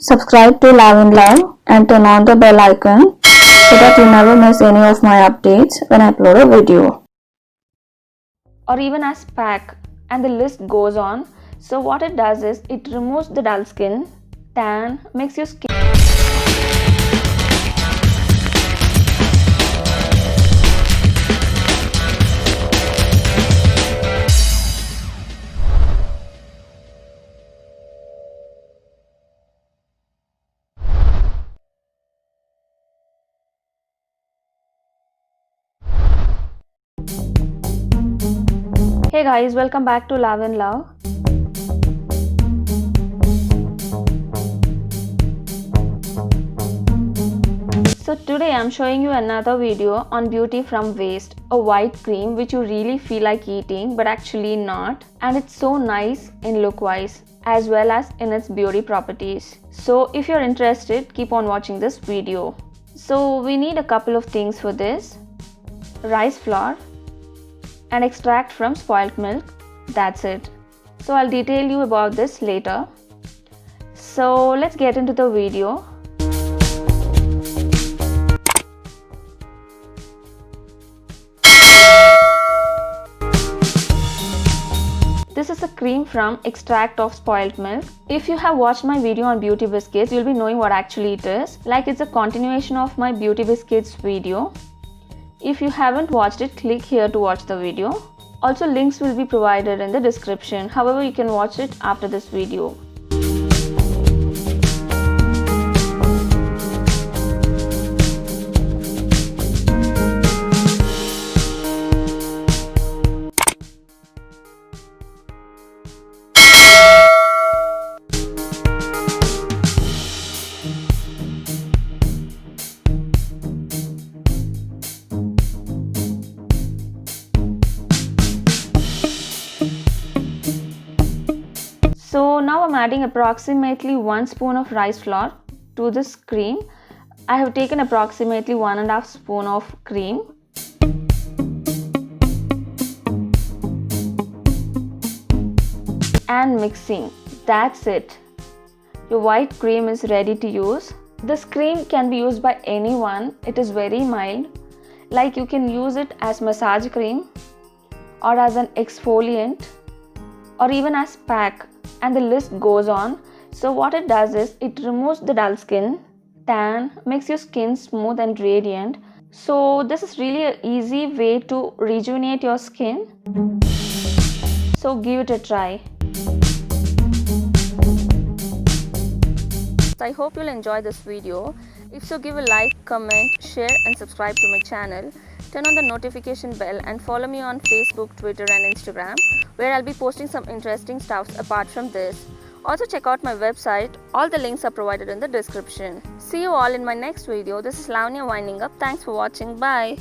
Subscribe to Love and turn on the bell icon so that you never miss any of my updates when I upload a video. Or even as pack, and the list goes on. So what it does is it removes the dull skin, tan, makes your skin Hey guys, welcome back to Love. So today I'm showing you another video on beauty from waste, a white cream which you really feel like eating but actually not, and it's so nice in look wise as well as in its beauty properties. So if you're interested, keep on watching this video. So we need a couple of things for this: rice flour and extract from spoiled milk. That's it. So I'll detail you about this later. So let's get into the video. This is a cream from extract of spoiled milk. If you have watched my video on beauty biscuits, you'll be knowing what actually it is. Like, it's a continuation of my beauty biscuits video. If you haven't watched it, click here to watch the video. Also, links will be provided in the description. However, you can watch it after this video. So now I'm adding approximately 1 spoon of rice flour to this cream. I have taken approximately 1.5 spoon of cream. And mixing. That's it. Your white cream is ready to use. This cream can be used by anyone. It is very mild. Like, you can use it as massage cream or as an exfoliant or even as pack, and the list goes on. So what it does is it removes the dull skin, tan, makes your skin smooth and radiant. So this is really an easy way to rejuvenate your skin. So give it a try. I hope you'll enjoy this video. If so, give a like, comment, share and subscribe to my channel. Turn on the notification bell and follow me on Facebook, Twitter and Instagram, where I'll be posting some interesting stuff apart from this. Also check out my website. All the links are provided in the description. See you all in my next video. This is Lavanya winding up. Thanks for watching. Bye.